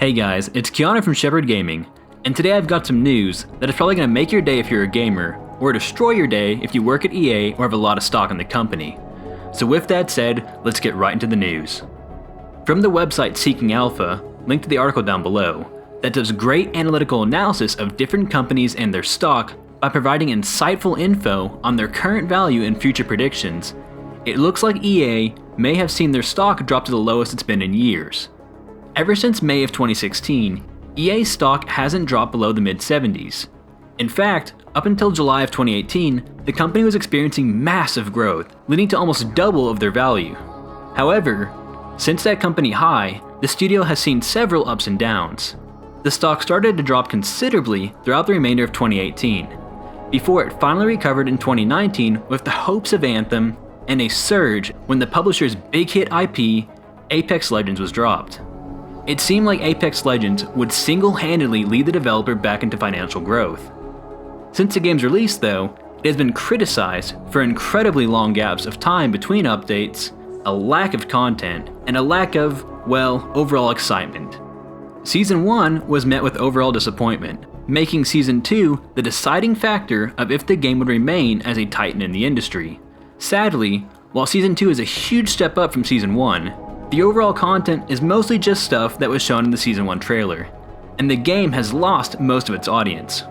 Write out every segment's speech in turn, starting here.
Hey guys, it's Keanu from Shepherd Gaming, and today I've got some news that is probably going to make your day if you're a gamer, or destroy your day if you work at EA or have a lot of stock in the company. So with that said, let's get right into the news. From the website Seeking Alpha, linked to the article down below, that does great analytical analysis of different companies and their stock by providing insightful info on their current value and future predictions, it looks like EA may have seen their stock drop to the lowest it's been in years. Ever since May of 2016, EA's stock hasn't dropped below the mid-70s. In fact, up until July of 2018, the company was experiencing massive growth, leading to almost double of their value. However, since that company high, the studio has seen several ups and downs. The stock started to drop considerably throughout the remainder of 2018, before it finally recovered in 2019 with the hopes of Anthem and a surge when the publisher's big hit IP, Apex Legends, was dropped. It seemed like Apex Legends would single-handedly lead the developer back into financial growth. Since the game's release though, it has been criticized for incredibly long gaps of time between updates, a lack of content, and a lack of, well, overall excitement. Season 1 was met with overall disappointment, making Season 2 the deciding factor of if the game would remain as a titan in the industry. Sadly, while Season 2 is a huge step up from Season 1, the overall content is mostly just stuff that was shown in the Season 1 trailer, and the game has lost most of its audience.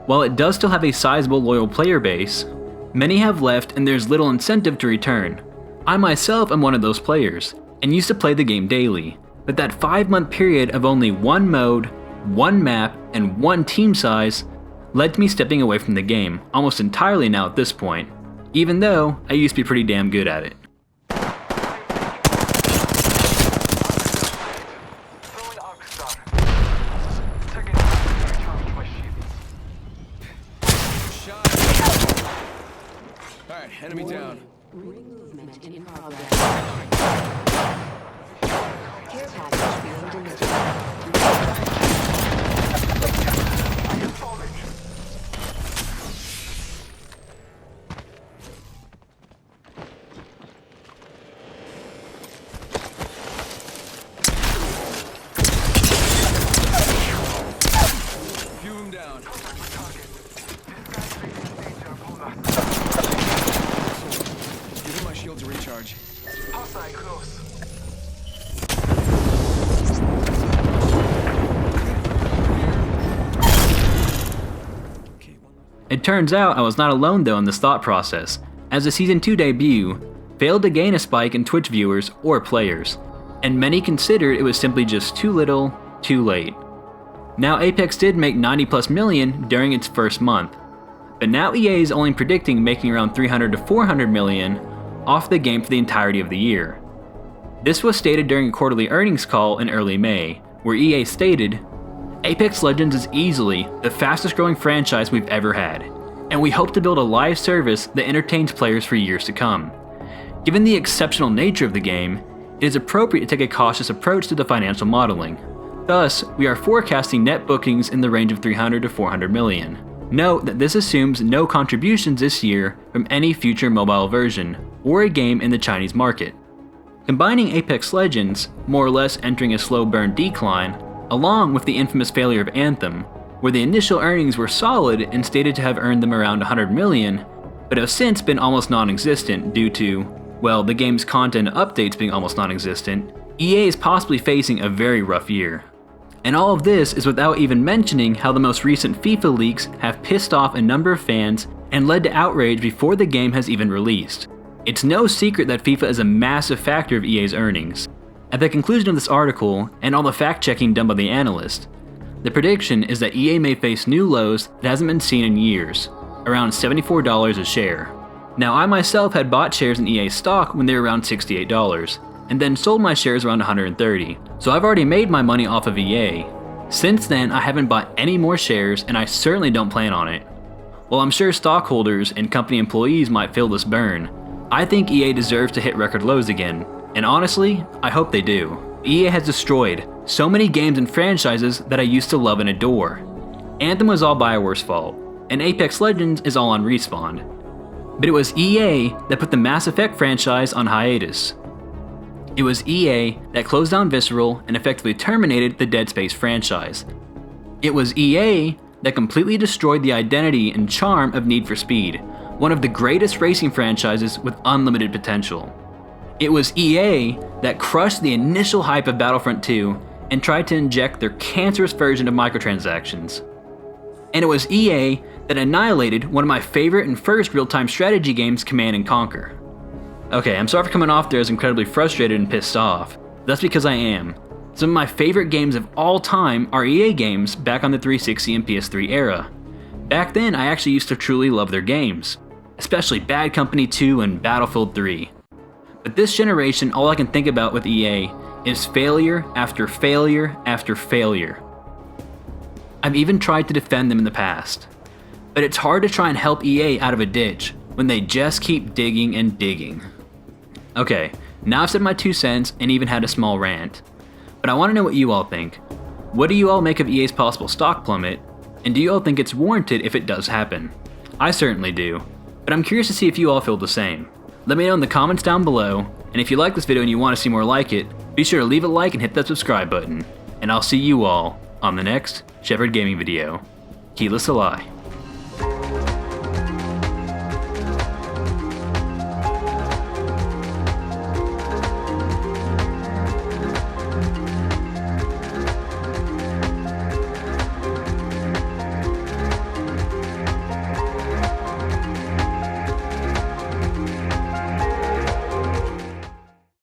While it does still have a sizable loyal player base, many have left and there's little incentive to return. I myself am one of those players, and used to play the game daily, but that 5-month period of only one mode, one map, and one team size led to me stepping away from the game almost entirely now at this point, even though I used to be pretty damn good at it. Alright, enemy down. Movement in progress. Care package being delivered. View him down. Give him my shield to recharge. Hostile close. It turns out I was not alone though in this thought process, as the Season 2 debut failed to gain a spike in Twitch viewers or players, and many considered it was simply just too little, too late. Now Apex did make 90+ million during its first month, but now EA is only predicting making around 300 to 400 million off the game for the entirety of the year. This was stated during a quarterly earnings call in early May, where EA stated, "Apex Legends is easily the fastest growing franchise we've ever had, and we hope to build a live service that entertains players for years to come. Given the exceptional nature of the game, it is appropriate to take a cautious approach to the financial modeling. Thus, we are forecasting net bookings in the range of 300 to 400 million. Note that this assumes no contributions this year from any future mobile version, or a game in the Chinese market." Combining Apex Legends, more or less entering a slow burn decline, along with the infamous failure of Anthem, where the initial earnings were solid and stated to have earned them around 100 million, but have since been almost non-existent due to, well, the game's content updates being almost non-existent, EA is possibly facing a very rough year. And all of this is without even mentioning how the most recent FIFA leaks have pissed off a number of fans and led to outrage before the game has even released. It's no secret that FIFA is a massive factor of EA's earnings. At the conclusion of this article, and all the fact-checking done by the analyst, the prediction is that EA may face new lows that hasn't been seen in years, around $74 a share. Now I myself had bought shares in EA stock when they were around $68, and then sold my shares around $130, so I've already made my money off of EA. Since then, I haven't bought any more shares, and I certainly don't plan on it. While I'm sure stockholders and company employees might feel this burn, I think EA deserves to hit record lows again, and honestly, I hope they do. EA has destroyed so many games and franchises that I used to love and adore. Anthem was all bioware's fault, and Apex Legends is all on Respawn. But it was EA that put the Mass Effect franchise on hiatus. It was EA that closed down Visceral and effectively terminated the Dead Space franchise. It was EA that completely destroyed the identity and charm of Need for Speed, one of the greatest racing franchises with unlimited potential. It was EA that crushed the initial hype of Battlefront 2 and tried to inject their cancerous version of microtransactions. And it was EA that annihilated one of my favorite and first real-time strategy games, Command & Conquer. Okay, I'm sorry for coming off there as incredibly frustrated and pissed off. That's because I am. Some of my favorite games of all time are EA games back on the 360 and PS3 era. Back then, I actually used to truly love their games, especially Bad Company 2 and Battlefield 3. But this generation, all I can think about with EA is failure after failure after failure. I've even tried to defend them in the past, but it's hard to try and help EA out of a ditch when they just keep digging and digging. Okay, now I've said my 2 cents and even had a small rant, but I want to know what you all think. What do you all make of EA's possible stock plummet, and do you all think it's warranted if it does happen? I certainly do, but I'm curious to see if you all feel the same. Let me know in the comments down below, and if you like this video and you want to see more like it, be sure to leave a like and hit that subscribe button, and I'll see you all on the next Shepherd Gaming video. Keyless Ally.